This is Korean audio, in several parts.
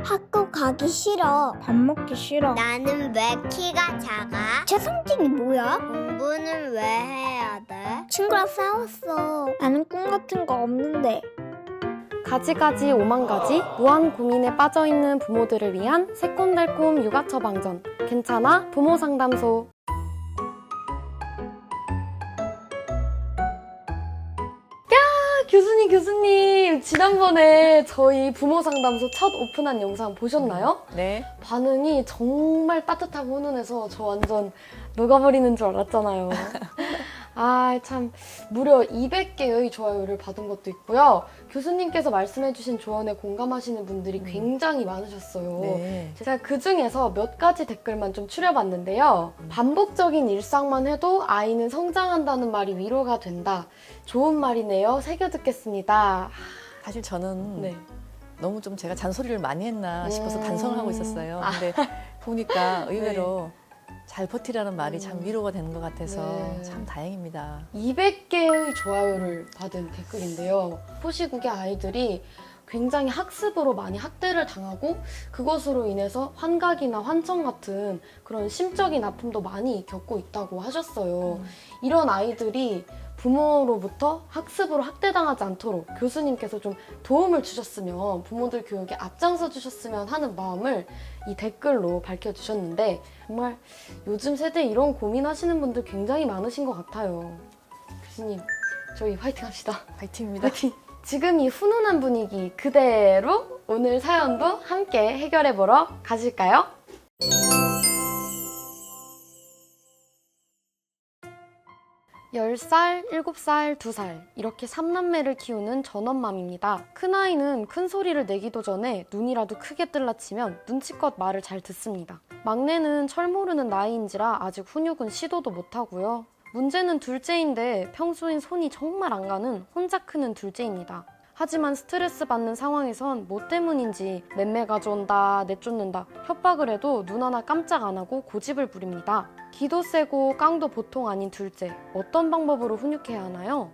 학교 가기 싫어. 밥 먹기 싫어. 나는 왜 키가 작아? 최성진이 뭐야? 공부는 왜 해야 돼? 친구랑 싸웠어. 나는 꿈 같은 거 없는데. 가지가지 오만가지 무한 고민에 빠져있는 부모들을 위한 새콤달콤 육아 처방전 괜찮아 부모 상담소. 교수님 지난번에 저희 부모 상담소 첫 오픈한 영상 보셨나요? 네. 반응이 정말 따뜻하고 훈훈해서 저 완전 녹아버리는 줄 알았잖아요. 아, 참 무려 200개의 좋아요를 받은 것도 있고요. 교수님께서 말씀해주신 조언에 공감하시는 분들이 굉장히 많으셨어요. 네. 제가 그중에서 몇 가지 댓글만 좀 추려봤는데요. 반복적인 일상만 해도 아이는 성장한다는 말이 위로가 된다. 좋은 말이네요. 새겨 듣겠습니다. 사실 저는 네. 너무 좀 제가 잔소리를 많이 했나 싶어서 반성을 하고 있었어요. 아. 근데 보니까 의외로 잘 버티라는 말이 참 위로가 되는 것 같아서 네. 참 다행입니다. 200개의 좋아요를 받은 댓글인데요. 포시국의 아이들이 굉장히 학습으로 많이 학대를 당하고 그것으로 인해서 환각이나 환청 같은 그런 심적인 아픔도 많이 겪고 있다고 하셨어요. 이런 아이들이 부모로부터 학습으로 학대당하지 않도록 교수님께서 좀 도움을 주셨으면 부모들 교육에 앞장서 주셨으면 하는 마음을 이 댓글로 밝혀주셨는데 정말 요즘 세대에 이런 고민하시는 분들 굉장히 많으신 것 같아요. 교수님, 저희 화이팅 합시다. 파이팅입니다. 화이팅! 지금 이 훈훈한 분위기 그대로 오늘 사연도 함께 해결해보러 가실까요? (10살) (7살) (2살) 이렇게 3남매를 키우는 전원맘입니다. 큰아이는 큰 소리를 내기도 전에 눈이라도 크게 뜰라치면 눈치껏 말을 잘 듣습니다. 막내는 철 모르는 나이인지라 아직 훈육은 시도도 못하고요. 문제는 둘째인데 평소엔 손이 정말 안 가는 혼자 크는 둘째입니다. 하지만 스트레스 받는 상황에선 뭐 때문인지 맴매 가져온다, 내쫓는다, 협박을 해도 눈 하나 깜짝 안 하고 고집을 부립니다. 기도 세고 깡도 보통 아닌 둘째, 어떤 방법으로 훈육해야 하나요?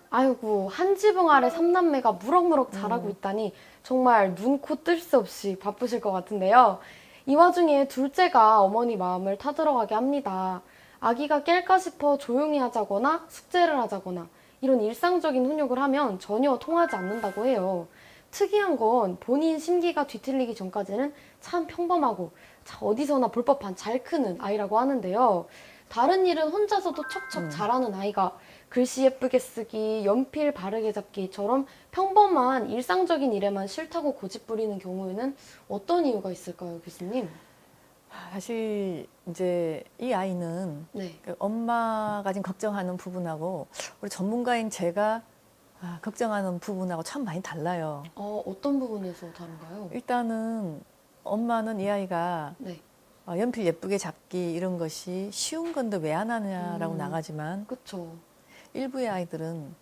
아이고, 한 지붕 아래 3남매가 무럭무럭 자라고 있다니 정말 눈, 코 뜰 새 없이 바쁘실 것 같은데요. 이 와중에 둘째가 어머니 마음을 타들어가게 합니다. 아기가 깰까 싶어 조용히 하자거나 숙제를 하자거나 이런 일상적인 훈육을 하면 전혀 통하지 않는다고 해요. 특이한 건 본인 심기가 뒤틀리기 전까지는 참 평범하고 어디서나 볼 법한 잘 크는 아이라고 하는데요. 다른 일은 혼자서도 척척 잘하는 아이가 글씨 예쁘게 쓰기, 연필 바르게 잡기처럼 평범한 일상적인 일에만 싫다고 고집 부리는 경우에는 어떤 이유가 있을까요, 교수님? 사실 이제 이 아이는 네. 엄마가 지금 걱정하는 부분하고 우리 전문가인 제가 걱정하는 부분하고 참 많이 달라요. 어떤 부분에서 다른가요? 일단은 엄마는 이 아이가 네. 연필 예쁘게 잡기 이런 것이 쉬운 건데 왜 안 하냐라고 나가지만 그쵸. 일부의 아이들은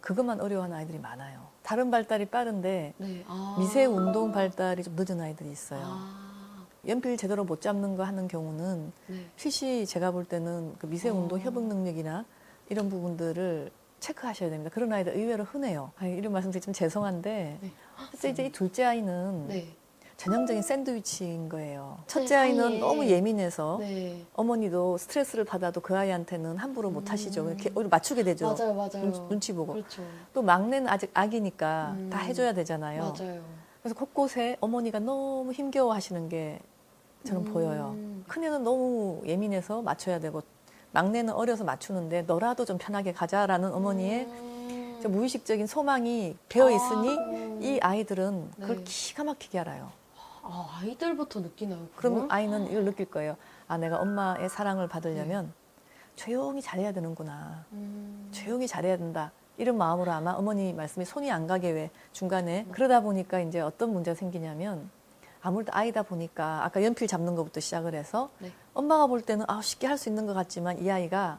그것만 어려워하는 아이들이 많아요. 다른 발달이 빠른데 네. 미세 운동 발달이 좀 늦은 아이들이 있어요. 아, 연필 제대로 못 잡는 거 하는 경우는 네. 필시 제가 볼 때는 그 미세 운동 협응 능력이나 이런 부분들을 체크하셔야 됩니다. 그런 아이들 의외로 흔해요. 이런 말씀드리기 좀 죄송한데 네. 사실 이제 이 둘째 아이는 네. 전형적인 샌드위치인 거예요. 첫째 사이에. 아이는 너무 예민해서 네. 어머니도 스트레스를 받아도 그 아이한테는 함부로 못 하시죠. 이렇게 오히려 맞추게 되죠. 맞아요, 맞아요. 눈치 보고. 그렇죠. 또 막내는 아직 아기니까 다 해줘야 되잖아요. 맞아요. 그래서 곳곳에 어머니가 너무 힘겨워 하시는 게 저는 보여요. 큰애는 너무 예민해서 맞춰야 되고 막내는 어려서 맞추는데 너라도 좀 편하게 가자라는 어머니의 좀 무의식적인 소망이 배어 있으니 이 아이들은 그걸 네. 기가 막히게 알아요. 아이들부터 느끼나요? 그럼 아이는 이걸 느낄 거예요. 내가 엄마의 사랑을 받으려면 조용히 잘해야 되는구나. 조용히 잘해야 된다. 이런 마음으로 아마 어머니 말씀이 손이 안 가게 왜 중간에 그러다 보니까 이제 어떤 문제가 생기냐면 아무래도 아이다 보니까 아까 연필 잡는 것부터 시작을 해서 네. 엄마가 볼 때는 쉽게 할 수 있는 것 같지만 이 아이가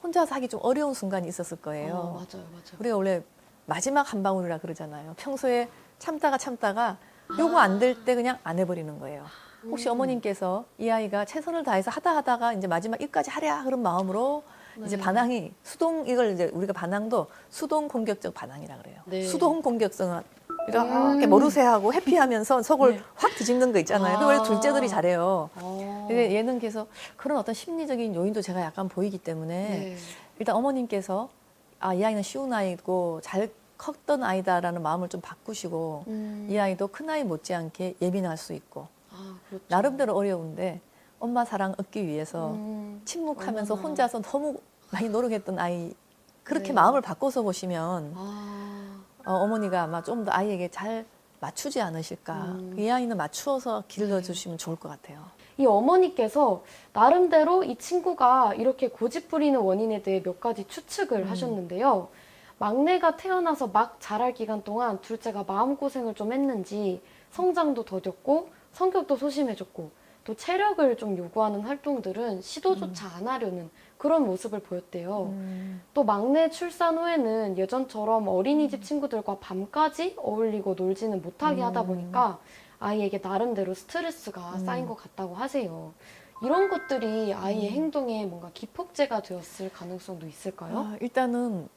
혼자서 하기 좀 어려운 순간이 있었을 거예요. 맞아요, 맞아요. 우리가 원래 마지막 한 방울이라 그러잖아요. 평소에 참다가 요거 안 될 때 그냥 안 해버리는 거예요. 혹시 어머님께서 이 아이가 최선을 다해서 하다가 이제 마지막 입까지 하랴 그런 마음으로 이제 반항이 이걸 이제 우리가 반항도 수동 공격적 반항이라 그래요. 네. 수동 공격성은 이렇게 머루새하고 해피하면서 속을 네. 확 뒤집는 거 있잖아요. 아. 그걸 원래 둘째들이 잘해요. 어. 근데 얘는 그래서 그런 어떤 심리적인 요인도 제가 약간 보이기 때문에 네. 일단 어머님께서 이 아이는 쉬운 아이고 잘 컸던 아이다라는 마음을 좀 바꾸시고 이 아이도 큰 아이 못지않게 예민할 수 있고 그렇죠. 나름대로 어려운데 엄마 사랑 얻기 위해서 침묵하면서 얼마나. 혼자서 너무 많이 노력했던 아이 그렇게 네. 마음을 바꿔서 보시면 아. 어머니가 아마 좀 더 아이에게 잘 맞추지 않으실까. 이 아이는 맞추어서 길러주시면 좋을 것 같아요. 이 어머니께서 나름대로 이 친구가 이렇게 고집 부리는 원인에 대해 몇 가지 추측을 하셨는데요. 막내가 태어나서 막 자랄 기간 동안 둘째가 마음고생을 좀 했는지 성장도 더뎠고 성격도 소심해졌고 또 체력을 좀 요구하는 활동들은 시도조차 안 하려는 그런 모습을 보였대요. 또 막내 출산 후에는 예전처럼 어린이집 친구들과 밤까지 어울리고 놀지는 못하게 하다 보니까 아이에게 나름대로 스트레스가 쌓인 것 같다고 하세요. 이런 것들이 아이의 행동에 뭔가 기폭제가 되었을 가능성도 있을까요? 일단은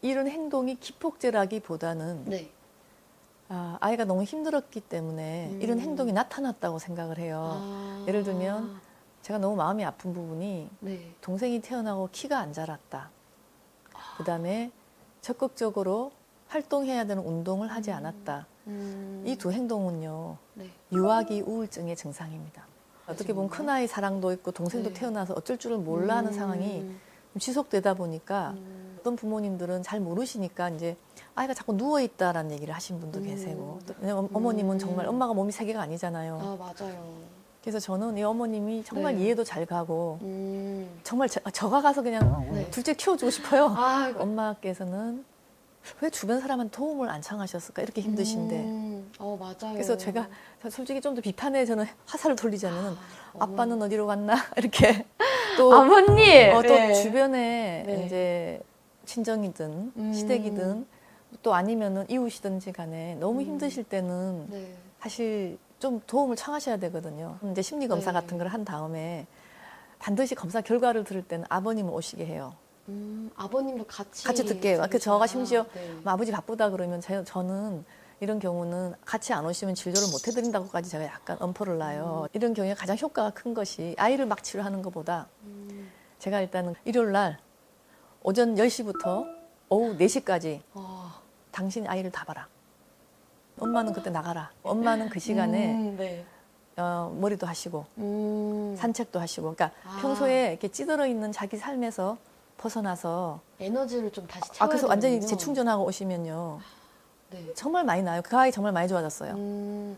이런 행동이 기폭제라기보다는 네. 아이가 너무 힘들었기 때문에 이런 행동이 나타났다고 생각을 해요. 예를 들면 제가 너무 마음이 아픈 부분이 네. 동생이 태어나고 키가 안 자랐다. 그다음에 적극적으로 활동해야 되는 운동을 하지 않았다. 이 두 행동은요. 네. 유아기 우울증의 증상입니다. 어떻게 보면 큰아이 사랑도 있고 동생도 네. 태어나서 어쩔 줄을 몰라 하는 상황이 좀 지속되다 보니까 어떤 부모님들은 잘 모르시니까 이제 아이가 자꾸 누워있다라는 얘기를 하신 분도 계세고 또 어머님은 정말 엄마가 몸이 세 개가 아니잖아요. 맞아요. 그래서 저는 이 어머님이 정말 네. 이해도 잘 가고 음. 정말 저가 가서 그냥 네. 둘째 키워주고 싶어요. 아, 엄마께서는 왜 주변 사람한테 도움을 안 청하셨을까 이렇게 힘드신데 맞아요. 그래서 제가 솔직히 좀 더 비판에 저는 화살을 돌리자면 어머니. 아빠는 어디로 갔나 이렇게 또, 아버님! 또 네. 주변에 네. 이제 친정이든 시댁이든 또 아니면은 이웃이든지 간에 너무 힘드실 때는 네. 사실 좀 도움을 청하셔야 되거든요. 이제 심리 검사 네. 같은 걸 한 다음에 반드시 검사 결과를 들을 때는 아버님을 오시게 해요. 아버님도 같이 듣게 해요. 그 저가 심지어 네. 아버지 바쁘다 그러면 저는 이런 경우는 같이 안 오시면 진료를 못 해드린다고까지 제가 약간 엄포를 놔요. 이런 경우에 가장 효과가 큰 것이 아이를 막 치료하는 것보다 제가 일단은 일요일 날 오전 10시부터 오후 4시까지 당신 아이를 다 봐라. 엄마는 그때 나가라. 엄마는 그 시간에 네. 머리도 하시고 산책도 하시고 그러니까 평소에 이렇게 찌들어 있는 자기 삶에서 벗어나서 에너지를 좀 다시 채워야 그래서 완전히 되는군요. 재충전하고 오시면요. 네. 정말 많이 나요. 그 아이 정말 많이 좋아졌어요.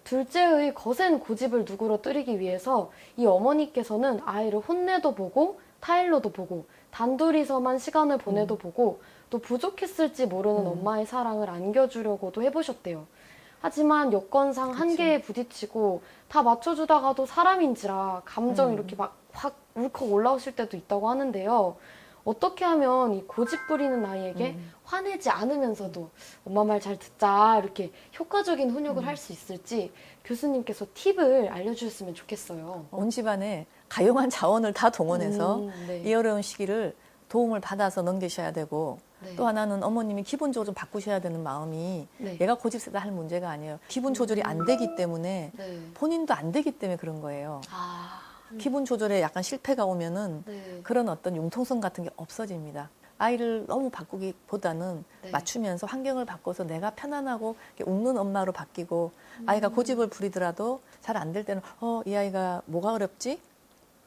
둘째의 거센 고집을 누그러뜨리기 위해서 이 어머니께서는 아이를 혼내도 보고 타일러도 보고 단둘이서만 시간을 보내도 보고 또 부족했을지 모르는 엄마의 사랑을 안겨주려고도 해보셨대요. 하지만 여건상 한계에 부딪히고 다 맞춰주다가도 사람인지라 감정이 이렇게 막 확 울컥 올라오실 때도 있다고 하는데요. 어떻게 하면 이 고집 부리는 아이에게 화내지 않으면서도 엄마 말 잘 듣자 이렇게 효과적인 훈육을 할 수 있을지 교수님께서 팁을 알려주셨으면 좋겠어요. 온 집안에 가용한 자원을 다 동원해서 네. 이 어려운 시기를 도움을 받아서 넘기셔야 되고 네. 또 하나는 어머님이 기본적으로 좀 바꾸셔야 되는 마음이 네. 얘가 고집세다 할 문제가 아니에요. 기분 조절이 안 되기 때문에 네. 본인도 안 되기 때문에 그런 거예요. 기분 조절에 약간 실패가 오면은 네. 그런 어떤 융통성 같은 게 없어집니다. 아이를 너무 바꾸기보다는 네. 맞추면서 환경을 바꿔서 내가 편안하고 이렇게 웃는 엄마로 바뀌고 아이가 고집을 부리더라도 잘 안 될 때는 이 아이가 뭐가 어렵지?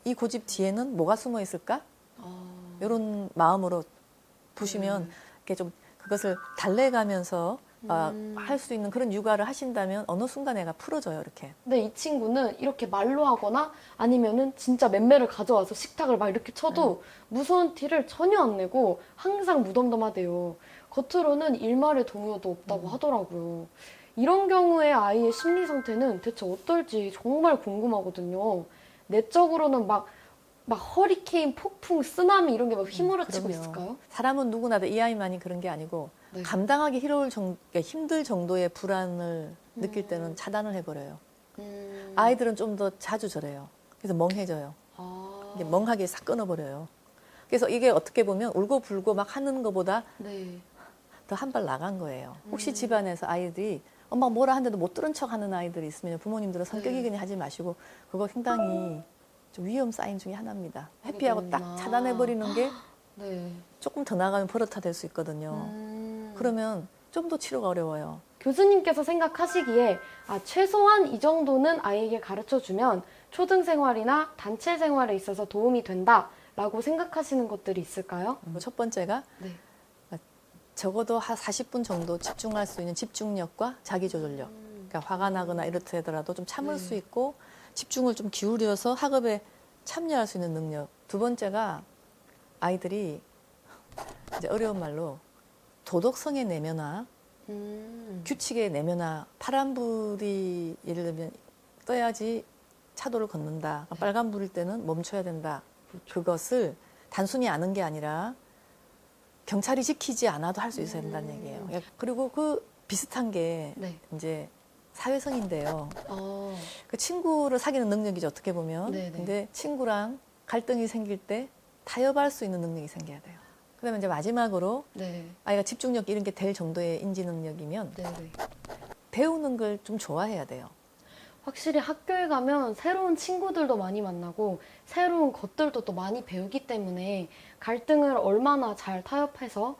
이 고집 뒤에는 뭐가 숨어 있을까? 이런 마음으로 보시면 이렇게 좀 그것을 달래가면서 할 수 있는 그런 육아를 하신다면 어느 순간 애가 풀어져요, 이렇게. 근데 이 친구는 이렇게 말로 하거나 아니면은 진짜 맴매를 가져와서 식탁을 막 이렇게 쳐도 무서운 티를 전혀 안 내고 항상 무덤덤하대요. 겉으로는 일말의 동요도 없다고 하더라고요. 이런 경우에 아이의 심리 상태는 대체 어떨지 정말 궁금하거든요. 내적으로는 막 허리케인, 폭풍, 쓰나미 이런 게 막 휘몰아치고 그럼요. 있을까요? 사람은 누구나 다 이 아이만이 그런 게 아니고 네. 감당하기 힘들 정도의 불안을 느낄 때는 차단을 해버려요. 아이들은 좀 더 자주 저래요. 그래서 멍해져요. 이게 멍하게 싹 끊어버려요. 그래서 이게 어떻게 보면 울고 불고 막 하는 것보다 네. 더 한 발 나간 거예요. 혹시 집안에서 아이들이 엄마가 뭐라 하는데도 못 들은 척 하는 아이들이 있으면 부모님들은 성격이 네. 그냥 하지 마시고 그거 상당히 좀 위험 사인 중에 하나입니다. 회피하고 딱 차단해버리는 게 네. 조금 더 나가면 버릇화 될 수 있거든요. 그러면 좀 더 치료가 어려워요. 교수님께서 생각하시기에 최소한 이 정도는 아이에게 가르쳐주면 초등 생활이나 단체 생활에 있어서 도움이 된다라고 생각하시는 것들이 있을까요? 첫 번째가 네. 적어도 한 40분 정도 집중할 수 있는 집중력과 자기조절력. 그러니까 화가 나거나 이렇더라도 좀 참을 네. 수 있고 집중을 좀 기울여서 학업에 참여할 수 있는 능력. 두 번째가 아이들이 이제 어려운 말로 도덕성의 내면화, 규칙의 내면화, 파란불이 예를 들면 떠야지 차도를 걷는다. 빨간불일 때는 멈춰야 된다. 그것을 단순히 아는 게 아니라 경찰이 지키지 않아도 할 수 있어야 된다는 얘기예요. 그리고 그 비슷한 게 네. 이제 사회성인데요. 어, 그 친구를 사귀는 능력이죠, 어떻게 보면. 네네. 근데 친구랑 갈등이 생길 때 타협할 수 있는 능력이 생겨야 돼요. 그다음에 이제 마지막으로 네. 아이가 집중력 이런 게 될 정도의 인지 능력이면 네네. 배우는 걸 좀 좋아해야 돼요. 확실히 학교에 가면 새로운 친구들도 많이 만나고 새로운 것들도 또 많이 배우기 때문에 갈등을 얼마나 잘 타협해서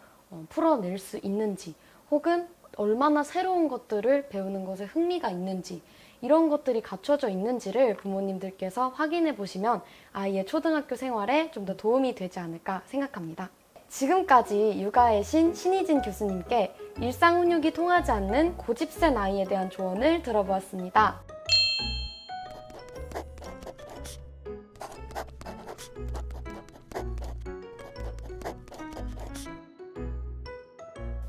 풀어낼 수 있는지 혹은 얼마나 새로운 것들을 배우는 것에 흥미가 있는지 이런 것들이 갖춰져 있는지를 부모님들께서 확인해 보시면 아이의 초등학교 생활에 좀 더 도움이 되지 않을까 생각합니다. 지금까지 육아의 신 신희진 교수님께 일상 훈육이 통하지 않는 고집센 아이에 대한 조언을 들어보았습니다.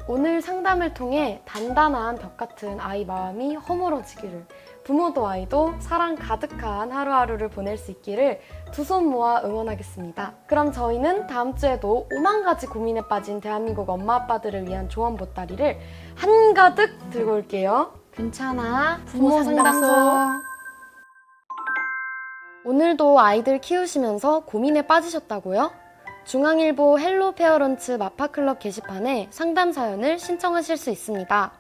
오늘 상담을 통해 단단한 벽 같은 아이 마음이 허물어지기를, 부모도 아이도 사랑 가득한 하루하루를 보낼 수 있기를 두 손 모아 응원하겠습니다. 그럼 저희는 다음 주에도 5만 가지 고민에 빠진 대한민국 엄마 아빠들을 위한 조언 보따리를 한가득 들고 올게요. 괜찮아. 부모 상담소. 오늘도 아이들 키우시면서 고민에 빠지셨다고요? 중앙일보 헬로 페어런츠 마파클럽 게시판에 상담 사연을 신청하실 수 있습니다.